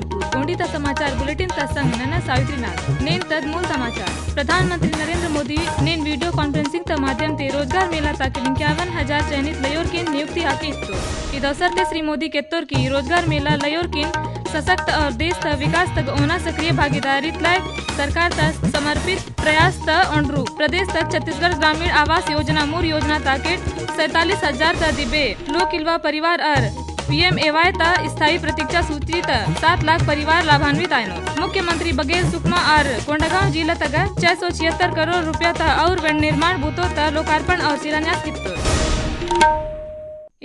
नागपुर गोंडी ता समाचार बुलेटिन ता संग नैना सावित्री नाग नेन तद मूल समाचार। प्रधानमंत्री नरेंद्र मोदी नेन वीडियो कॉन्फ्रेंसिंग ता माध्यम ते रोजगार मेला ताकि 51,000 चयनित लयोर किन नियुक्ति हाकी इस्तो। इस अवसर ते श्री मोदी केत्तोर की रोजगार मेला लयोर किन सशक्त और देश ता विकास तक ओना सक्रिय भागीदारी लाए सरकार ता समर्पित प्रयास ता ओंड्रू प्रदेश तक छत्तीसगढ़ ग्रामीण आवास योजना मूर योजना ताके 47,000 ता दिबे लोक इल्वा परिवार और PMAY ता स्थायी प्रतीक्षा सूची ता 7 लाख परिवार लाभान्वित आयनो। मुख्यमंत्री बघेल सुकमा और कोंडागांव जिला तक 676 करोड़ रुपया ता और निर्माण बूतो ता लोकार्पण और शिलान्यास कितो।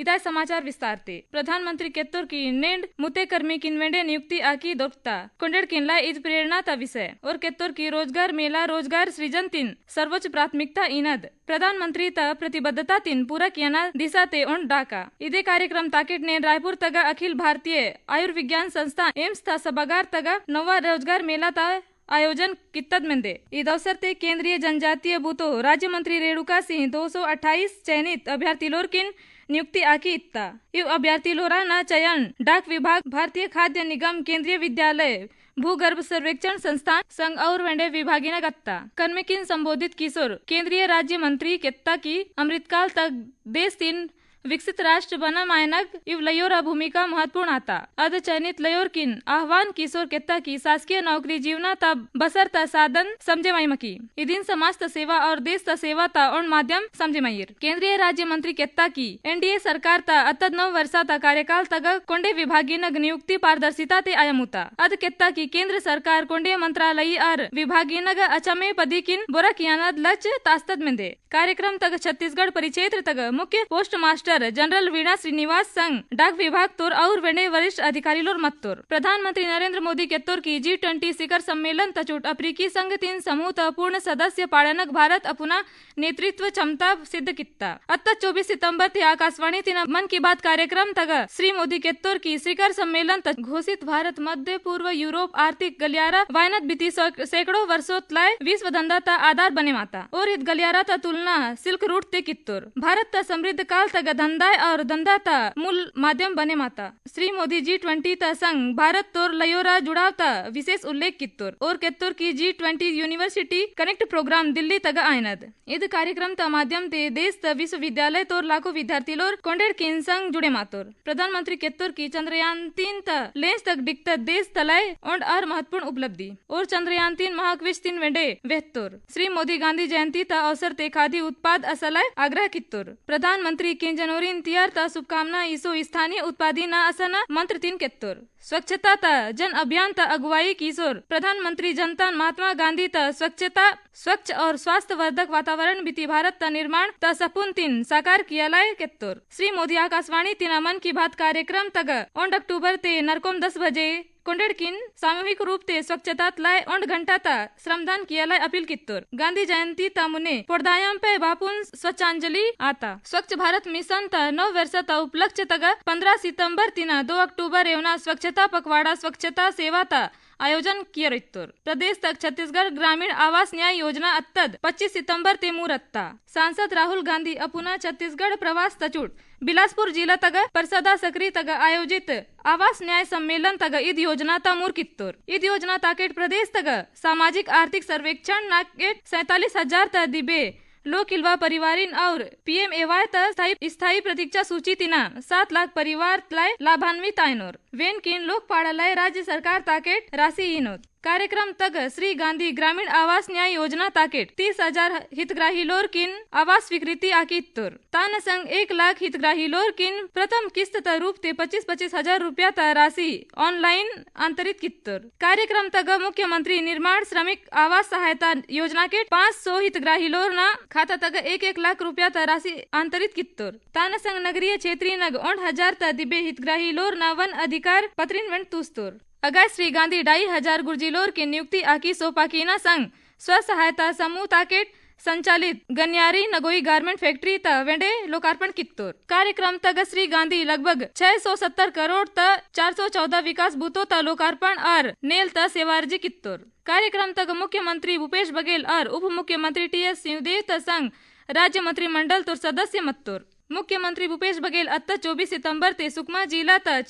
इताय समाचार विस्तार ते प्रधानमंत्री केत्तोर की नेंड मुते कर्मी किनवेंडे नियुक्ति आकी दोक्ता कोंडेड किनला इज प्रेरणा ता विषय और केत्तोर की रोजगार मेला रोजगार सृजन तीन सर्वोच्च प्राथमिकता इनद प्रधानमंत्री ता प्रतिबद्धता तीन पूरा कियाना दिशा ते उन डाका इदे कार्यक्रम ताकेट ने रायपुर तगा अखिल भारतीय आयुर्विज्ञान संस्थान एम्स ता सभागार तगा नवा रोजगार मेला ता आयोजन कित्तद मेंदे। इस अवसर ते केंद्रीय जनजातीय बूतो राज्य मंत्री रेणुका सिंह 228 चयनित अभ्यर्थी लोर किन नियुक्ति आकी इत्ता यु अभ्यर्थी लोरा न चयन डाक विभाग भारतीय खाद्य निगम केंद्रीय विद्यालय भूगर्भ सर्वेक्षण संस्थान संघ और वेंडे विभागी न गत्ता कर्मे किन संबोधित किशोर केंद्रीय राज्य मंत्री केत्ता की अमृतकाल तक देश तीन विकसित राष्ट्र बना मायनक इव लयोरा भूमिका महत्वपूर्ण आता अद चयनित लयोर किन आह्वान किशोर केत्ता की शासकीय नौकरी जीवना तब बसर ता साधन समझे मकी इदिन समाज ता सेवा और देश ता सेवा ता और माध्यम समझे मयर केंद्रीय राज्य मंत्री केत्ता की NDA सरकार ता अतद 9 वर्षा ता कार्यकाल तग कोंडे विभागी नग नियुक्ति पारदर्शिता ते आयमुता अद केत्ता की केंद्र सरकार कोंडे मंत्रालय और विभागी नग अचमे पदी किन बोरा कियानद लच तास्तद मेंदे कार्यक्रम तग छत्तीसगढ़ परिक्षेत्र तग मुख्य पोस्ट मास्टर जनरल वीणा श्रीनिवास संघ डाक विभाग तोर और वेंडे वरिष्ठ अधिकारी लोर मत्तोर प्रधानमंत्री नरेंद्र मोदी केत्तोर की G20 शिखर सम्मेलन तचुट अफ्रीकी संघ तीन समूह पूर्ण सदस्य पाड़नक भारत अपना नेतृत्व क्षमता सिद्ध कित्ता अत्ता 24 सितंबर ते आकाशवाणी तीन मन की बात कार्यक्रम तग श्री मोदी केत्तोर की शिखर सम्मेलन तक घोषित भारत मध्य पूर्व यूरोप आर्थिक गलियारा वायनत बीती सैकड़ों वर्षों लाए विश्व धंधा ता आधार बने माता और इत गलियारा ता तुलना सिल्क रूट ते कित्तोर भारत ता समृद्ध काल तक धंधा और धंधा ता मूल माध्यम बने माता श्री मोदी G20 ता संघ भारत तोर लयोरा जुड़ाव ता विशेष उल्लेख कित्तोर और केत्तोर की G20 university connect programme Delhi तक आयनद इद कार्यक्रम ता माध्यम ते देश ता विश्वविद्यालय तोर लाखों विद्यार्थी लोर कोंडेड किन संघ जुड़े मातोर प्रधानमंत्री केत्तोर की चंद्रयान 3 ता लेंस तक दिखता देश तलाय और महत्वपूर्ण उपलब्धि और चंद्रयान 3 महाक्विश 3 वेंडे वेहतोर श्री मोदी गांधी जयंती ता अवसर ते खादी उत्पाद असलाय आग्रह कित्तोर प्रधानमंत्री किन जनवरी इंतियार ता शुभकामना इसो स्थानीय उत्पादी न असना मंत्र तीन केत्तोर स्वच्छता ता जन अभियान ता अगुवाई किशोर प्रधानमंत्री जनता महात्मा गांधी ता स्वच्छता स्वच्छ और स्वास्थ्य वर्धक वातावरण बीती भारत ता निर्माण ता सपून तीन साकार किया लाए केत्तोर श्री मोदी आकाशवाणी तीन मन की बात कार्यक्रम तग 1 अक्टूबर ते नरकोम 10 बजे कोंडेड किन सामूहिक रूप ते स्वच्छता लाए 1 घंटा ता श्रमदान किया लाए अपील कित्तोर गांधी जयंती ता मुने पोड़दायम पे बापुन स्वच्छांजलि आता स्वच्छ भारत मिशन ता 9 वर्ष ता उपलक्ष्य तग 15 सितंबर तीना 2 अक्टूबर एवना स्वच्छता पखवाड़ा स्वच्छता सेवा ता आयोजन किया रित्तोर प्रदेश तक छत्तीसगढ़ ग्रामीण आवास न्याय योजना अत्तद 25 सितंबर ते मुरत्ता सांसद राहुल गांधी अपुना छत्तीसगढ़ प्रवास तचुट बिलासपुर जिला तग परसदा सकरी तग आयोजित आवास न्याय सम्मेलन तग ईद योजना ता मूर कित्तोर ईद योजना ताकेट प्रदेश तग सामाजिक आर्थिक सर्वेक्षण नाकेट 47,000 ता दिबे लोक इल्वा परिवारिन और PMAY ता स्थायी प्रतीक्षा सूची तीना 7 लाख परिवार लाए लाभान्वित आयनोर वेन किन लोक पाड़ालाय राज्य सरकार ताकेट राशि इनोत कार्यक्रम तग श्री गांधी ग्रामीण आवास न्याय योजना ताकेट 30,000 हितग्राही लोर किन आवास स्वीकृति आकित्तोर तान संग 1 लाख हितग्राही लोर किन प्रथम किस्त ता रूप ते 25-25 हजार रुपया ता राशि ऑनलाइन अंतरित कित्तोर कार्यक्रम तग मुख्यमंत्री निर्माण श्रमिक आवास सहायता योजना के 500 हितग्राही लोर ना खाता तग 1-1 लाख रुपया ता राशि अंतरित कित्तोर तान संग नगरीय क्षेत्रीय नग 1,000 ता दिबे हितग्राही लोर ना वन अधिकार पत्रिन वन तुस्तोर अगाय श्री गांधी 2,500 गुर्जिलोर की नियुक्ति आकी सोपाकीना संघ स्व सहायता समूह ताकेट संचालित गन्यारी नगोई गारमेंट फैक्ट्री ता वेंडे लोकार्पण कित्तोर कार्यक्रम तक श्री गांधी लगभग 670 करोड़ ता 414 विकास बूथों ता लोकार्पण और नेल ता सेवार्जी कित्तोर कार्यक्रम तक मुख्यमंत्री भूपेश बघेल और उप मुख्यमंत्री TS सिंहदेव ता संघ राज्य मंत्रिमंडल तोर सदस्य मत्तोर मुख्यमंत्री भूपेश बघेल अत्ता 24 सितंबर ते सुकमा जिला ता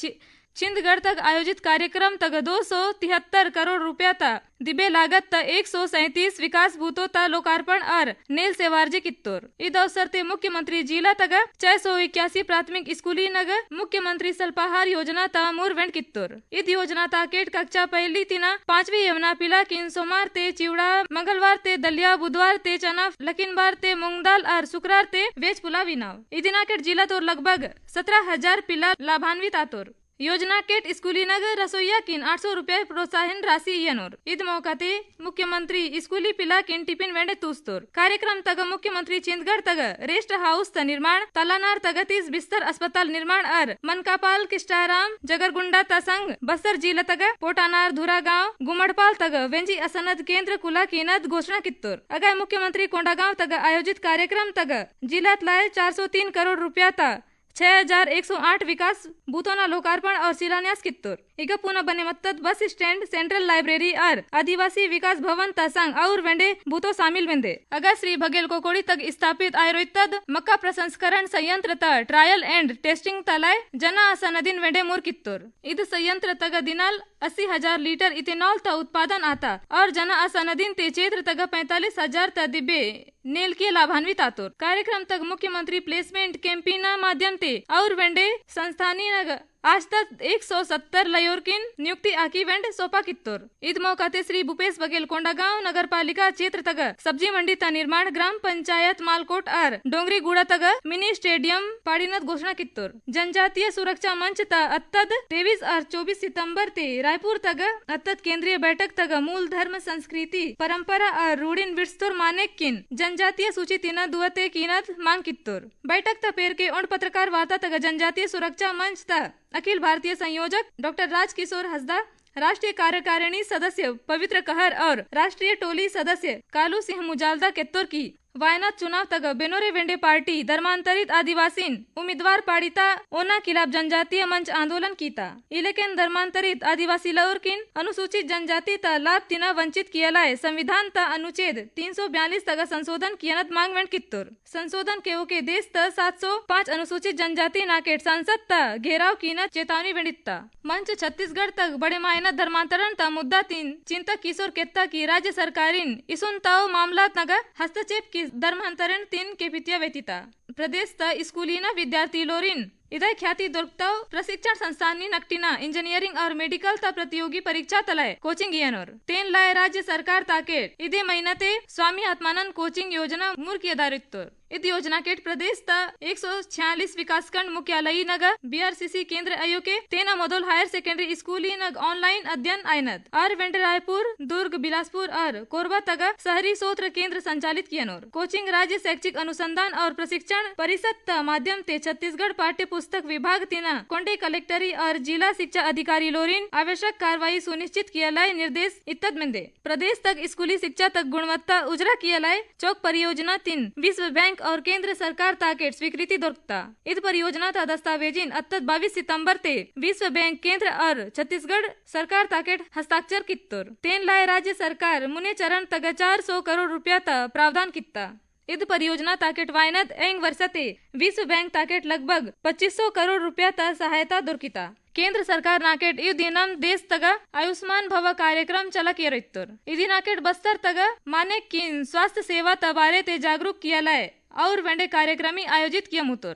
छिंदगढ़ तक आयोजित कार्यक्रम तक 273 करोड़ रुपया था दिबे लागत त 137 विकास भूतों ता लोकार्पण और नेल सेवार्जी कित्तोर। इस अवसर ते मुख्यमंत्री जिला तक 681 प्राथमिक स्कूली नग मुख्यमंत्री सल्पाहार योजना ता मूरवेंड कित्तोर। इस योजना ता केट कक्षा पहली तिना 5वीं यवना पिला किन सोमवार ते चिवड़ा, मंगलवार ते दलिया, बुधवार ते चना, लकिनबार ते मूंग दाल और शुक्रवार ते वेज पुलाव इनाव। इस दिना केट जिला तोर लगभग 17,000 पिला लाभान्वित आतोर। योजना केट स्कूली नगर रसोईया किन 800 रुपये प्रोत्साहन राशि यनोर। इद मौका ते मुख्यमंत्री स्कूली पिला किन टिफिन वेंडे तूस्तोर। कार्यक्रम तक मुख्यमंत्री छिंदगढ़ तक रेस्ट हाउस ता निर्माण, तलानार तक 30 बिस्तर अस्पताल निर्माण और मनकापाल किष्टाराम जगरगुंडा ता संग बस्तर जिला तक पोटानार धुरा गाँव गुमड़पाल तक वेंजी असनद केंद्र कुला कीनत घोषणा कित्तोर। अगर मुख्यमंत्री कोंडागांव तक आयोजित कार्यक्रम तक जिलात लाए 403 करोड़ रुपया ता 6,108 विकास बूथों लोकार्पण और शिलान्यास कित्तोर। इका पुनः बने मत्तद बस स्टैंड, सेंट्रल लाइब्रेरी और आदिवासी विकास भवन तसंग और वेंडे बूथों शामिल वेंदे। अगर श्री बघेल कोकोड़ी तक स्थापित आयुर्वेद मक्का प्रसंस्करण संयंत्र ता ट्रायल एंड टेस्टिंग तलाय जना आसा नदीन वेंडे मूर कित्तोर। इद संयंत्र तक दिनाल 80,000 लीटर इथेनॉल ता उत्पादन आता और जना आसा नदीन ते क्षेत्र तक 45,000 ता दिब्बे नेल के लाभान्वित आतोर। कार्यक्रम तक मुख्यमंत्री प्लेसमेंट कैंपिना माध्यम ते और वेंडे संस्थानीय नग आज तक 170 लयोरकिन नियुक्ति आकी वेंड सोपा कित्तोर। ईद मौका ते श्री भूपेश बघेल कोंडागांव नगर पालिका क्षेत्र तक सब्जी मंडी ता निर्माण, ग्राम पंचायत मालकोट और डोंगरी गुड़ा तक मिनी स्टेडियम पाड़ीनत घोषणा कित्तोर। जनजातीय सुरक्षा मंच ता अत्तद 23 और 24 सितंबर ते रायपुर तक अत्तद केंद्रीय बैठक तक मूल धर्म, संस्कृति, परंपरा और रूढ़िन विस्तोर मानेक किन जनजातीय सूची तीना दुअते कीनत मांग कित्तोर। बैठक ता पेर के उन पत्रकार वार्ता तक जनजातीय सुरक्षा मंच ता अखिल भारतीय संयोजक डॉक्टर राजकिशोर हसदा, राष्ट्रीय कार्यकारिणी सदस्य पवित्र कहर और राष्ट्रीय टोली सदस्य कालू सिंह मुजालदा केत्तोर की वायनाड चुनाव तक बेनोरे वेंडे पार्टी धर्मांतरित आदिवासीन उम्मीदवार पाड़ीता ओना खिलाफ जनजातीय मंच आंदोलन कीता। इलेकिन धर्मांतरित आदिवासी लौरकिन अनुसूचित जनजाति ता लाभ तिना वंचित कियलाय संविधान ता अनुच्छेद 342 तक संशोधन कियनत मांग वेंड कित्तोर। संशोधन के ओके देश ता 705 अनुसूचित जनजाति नाकेट संसद ता घेराव कीनत चेतावनी वेंडिता। मंच छत्तीसगढ़ तक बड़े मायना धर्मांतरण ता मुद्दा तीन चिंतक किशोर केत्ता की राज्य सरकारिन इसुन ताओ मामला नग हस्तक्षेप की धर्मांतरण तीन के पितिया व्यतीता। प्रदेश ता स्कूली न विद्यार्थी लोरिन इधर ख्याति दुर्गताव प्रशिक्षण संस्थानी नकटिना इंजीनियरिंग और मेडिकल ता प्रतियोगी परीक्षा तलाय कोचिंग यनोर तेन लाए राज्य सरकार ताके इदे महीनते स्वामी आत्मानंद कोचिंग योजना मूर्ख आधारित इस योजना के प्रदेश ता 146 विकासखंड मुख्यालयी नगर बीआरसीसी केंद्र अयोके तेना मोदोल हायर सेकेंडरी स्कूली नग ऑनलाइन अध्ययन आयनद और वेंड रायपुर, दुर्ग, बिलासपुर और कोरबा तक शहरी सोत्र केंद्र संचालित कियनोर। कोचिंग राज्य शैक्षिक अनुसंधान और प्रशिक्षण परिषद ता माध्यम ते छत्तीसगढ़ पाठ्य पुस्तक विभाग तीना कोंडे कलेक्टरी और जिला शिक्षा अधिकारी लोरिन आवश्यक कार्रवाई सुनिश्चित कियलाय निर्देश इत्तद मेंदे। प्रदेश तक स्कूली शिक्षा तक गुणवत्ता उजरा कियलाय चौक परियोजना तीन विश्व बैंक और केंद्र सरकार ताकेट स्वीकृति दुर्गता। इस परियोजना ता दस्तावेजिन अत्तद 22 सितंबर ते विश्व बैंक केंद्र और छत्तीसगढ़ सरकार ताकेट हस्ताक्षर कित्तोर। तेन लाए राज्य सरकार मुने चरण तक 400 करोड़ रुपया ता प्रावधान कित्ता। इस परियोजना ताकेट वायनद एंग वर्षते विश्व बैंक ताकेट लगभग 2500 करोड़ रुपया ता सहायता दुर्किता। केंद्र सरकार नाकेट इव दिनम देश तक आयुष्मान भव कार्यक्रम चलक येरित्तोर। इदी नाकेट बस्तर तक माने किन स्वास्थ्य सेवा तबारे ते जागरूक कियलाय और वेंडे कार्यक्रमी आयोजित किया मुतोर।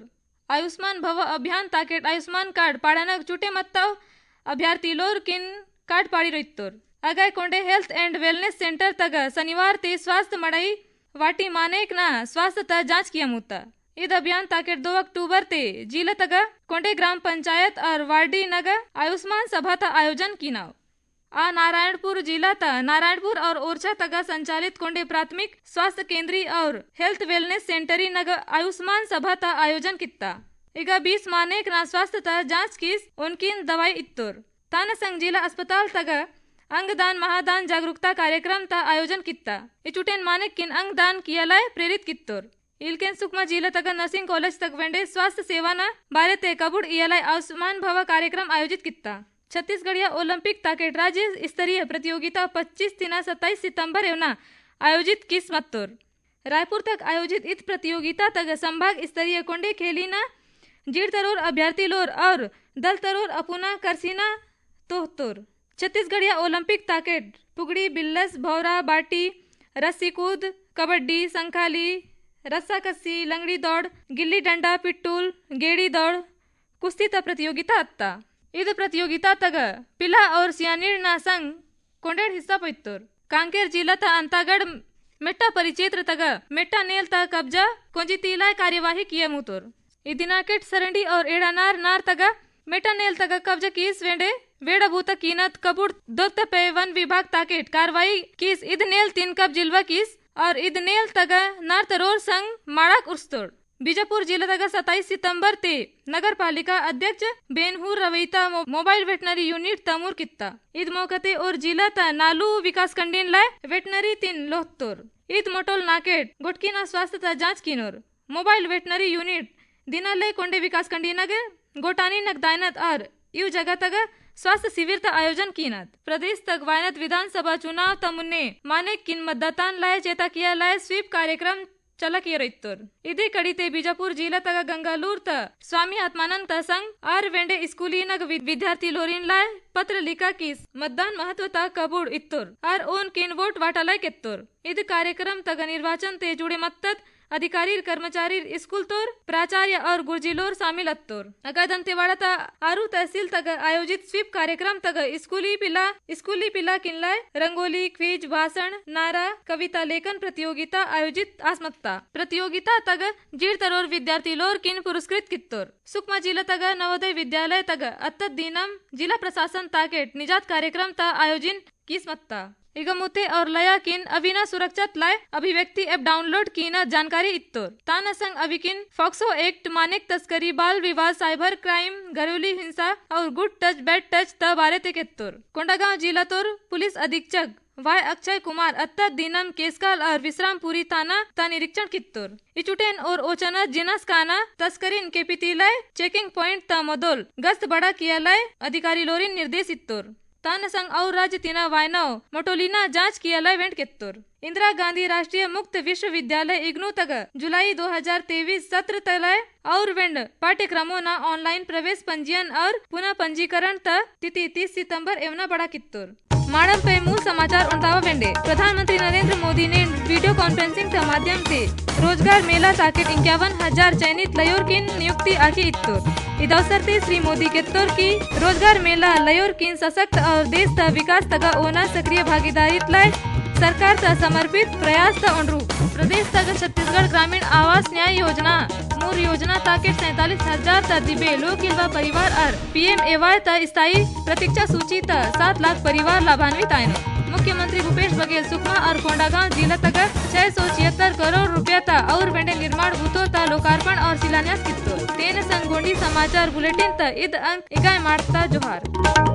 आयुष्मान भव अभियान ताकेट आयुष्मान कार्ड पाड़ानक चुटे मत्ताव अभ्यर्थी लोर किन कार्ड पाड़ी रहित्तोर। अगय कोंडे हेल्थ एंड वेलनेस सेंटर तक शनिवार ते स्वास्थ्य मड़ई वाटी मानेक ना स्वास्थ्य ता जांच किया मुता। इस अभियान ताकेट 2 अक्टूबर ते जिला तक कोंडे ग्राम पंचायत और वार्डी नगर आयुष्मान सभा ता आयोजन किनाव। आ नारायणपुर जिला ता नारायणपुर और ओरछा तक संचालित कोंडे प्राथमिक स्वास्थ्य केंद्री और हेल्थ वेलनेस सेंटरी नगर आयुष्मान सभा ता आयोजन कित्ता। इगा 20 मानेक ना स्वास्थ्य ता जांच किस उनकिन दवाई इत्तोर। ताना संग जिला अस्पताल तक अंगदान महादान जागरूकता कार्यक्रम ता आयोजन कित्ता। इचुटेन मानेक किन अंगदान कियलाय प्रेरित कित्तोर। इलकेन सुकमा जिला तक नर्सिंग कॉलेज तक वेंडे स्वास्थ्य सेवा ना बारे ते कबुड़ इयलाय आयुष्मान भव कार्यक्रम आयोजित कित्ता। छत्तीसगढ़िया ओलंपिक ताकेट राज्य स्तरीय प्रतियोगिता 25 तिना 27 सितंबर एवना आयोजित किस मत्तोर। रायपुर तक आयोजित इस प्रतियोगिता तक संभाग स्तरीय कोंडे खेली ना जीड़ तरोर अभ्यर्थी लोर और दल तरोर अपुना करसीना तोहतोर। छत्तीसगढ़िया ओलंपिक ताकेट पुगड़ी बिल्लस भौरा बाटी रस्सी कूद कबड्डी संखाली रस्सा कस्सी लंगड़ी दौड़ गिल्ली डंडा पिट्टूल गेड़ी दौड़ कुश्ती त प्रतियोगिता अत्ता। इद प्रतियोगिता तग पिला और सियानीर संग कोंडेड़ हिस्सा पैतोर। कांकेर जिला त अंतागढ़ मेट्टा परिक्षेत्र तग मेट्टा नेल त कब्जा कोंजितीला कार्यवाही किया मुतोर। इदिनाकेट सरंडी और एड़ानार नार तग मेट्टा नेल तग कब्जा कीस वेंडे वेड़ा बूता कीनत कपूर दोक्त पे वन विभाग ताकेट कार्रवाई किस इद नेल 3 कब जिलवा किस और इद नेल तग नार तरोर संग माड़ाक उर्स्तोड़। बीजापुर जिला तक 27 सितंबर ते नगर पालिका अध्यक्ष बेनहूर रवैता मोबाइल वेटनरी यूनिट तमूर कित्ता। ईद मौकते और जिला ता नालू विकास कंडीन लाए वेटनरी 3 लोहतोर। ईद मोटोल नाकेट गोटकीना स्वास्थ्य ता जांच किनोर मोबाइल वेटनरी यूनिट दिनालय कोंडे विकास कंडीनग गोटानी नग दायनत और यू जगह तक स्वास्थ्य शिविर का आयोजन कीनत। प्रदेश तक वायनत विधानसभा चुनाव तमुन्ने माने किन मतदातान लाए चेता किया लाए स्वीप कार्यक्रम चला किया रहितोर। इदे कड़ीते बीजापुर जिला तक गंगालूर त स्वामी आत्मानंद संग आर वेंडे स्कूली नग विद्यार्थी लोरिन लाए पत्र लिखा किस मतदान महत्व ता कबूड़ इत्तोर और ओन किन वोट वाटालाय केत्तोर। इद कार्यक्रम तक निर्वाचन ते जुड़े मत्तत अधिकारी कर्मचारी स्कूल तोर प्राचार्य और गुर्जिलोर शामिल अत्तोर। अगर दंतेवाड़ा ता आरू तहसील तक आयोजित स्वीप कार्यक्रम तक स्कूली पिला किनलाय रंगोली क्विज भाषण नारा कविता लेखन प्रतियोगिता आयोजित आसमत्ता। प्रतियोगिता तक जीर तरोर विद्यार्थी लोर किन पुरस्कृत कित्तोर। सुकमा जिला तक नवोदय विद्यालय तक अत्तत दिनम जिला प्रशासन ताकेट निजात कार्यक्रम ता आयोजन किस्मत्ता। इगमुते और लया किन अविना सुरक्षित लाए अभिव्यक्ति ऐप डाउनलोड कीना जानकारी इत्तोर। ताना संग अविकिन फॉक्सो एक्ट मानेक तस्करी बाल विवाह साइबर क्राइम घरेलू हिंसा और गुड टच बैड टच त बारे ते केत्तोर। कोंडागांव जिला तोर पुलिस अधीक्षक वाय अक्षय कुमार अत्तत दिनम केसकाल और विश्रामपुरी थाना ता निरीक्षण कित्तोर। इचुटेन और ओचना जिनस काना तस्करीन के पितीलाय चेकिंग पॉइंट ता मदोल गश्त बड़ा किया लाए अधिकारी लोरिन निर्देश इत्तोर। तान संग और राज्य तीना वायनाव मोटोलिना जांच किया लाए वेंट केत्तोर। इंदिरा गांधी राष्ट्रीय मुक्त विश्वविद्यालय इग्नू तक जुलाई 2023 सत्र तलाय और वेंड पाठ्यक्रमों ना ऑनलाइन प्रवेश पंजीयन और पुनः पंजीकरण त तिथि 30 सितंबर एवना बड़ा कित्तोर। माडम पे मूल समाचार उठावा वेंडे प्रधानमंत्री नरेंद्र मोदी ने वीडियो कॉन्फ्रेंसिंग के माध्यम से रोजगार मेला ताकेट 51,000 चयनित लयोर की नियुक्ति आकी इत्तोर। इस अवसर से श्री मोदी केत्तोर की रोजगार मेला लयोर की सशक्त और देश का विकास तक ओना सक्रिय भागीदारी लाए सरकार का समर्पित प्रयास का अनुरूप प्रदेश तक छत्तीसगढ़ ग्रामीण आवास न्याय योजना मूर योजना ताकेट 47,000 ता दिबे लोक युवा परिवार और PMAY ता स्थायी प्रतीक्षा सूची ता 7 लाख परिवार लाभान्वित आयनो। मुख्यमंत्री भूपेश बघेल सुकमा और कोंडागांव जिला तक 676 करोड़ रुपया ता और वेंडे निर्माण भूतो ता लोकार्पण और शिलान्यास कित्तो। तेन संग गोंडी समाचार बुलेटिन ता इद अंक इकाई मारता जोहार।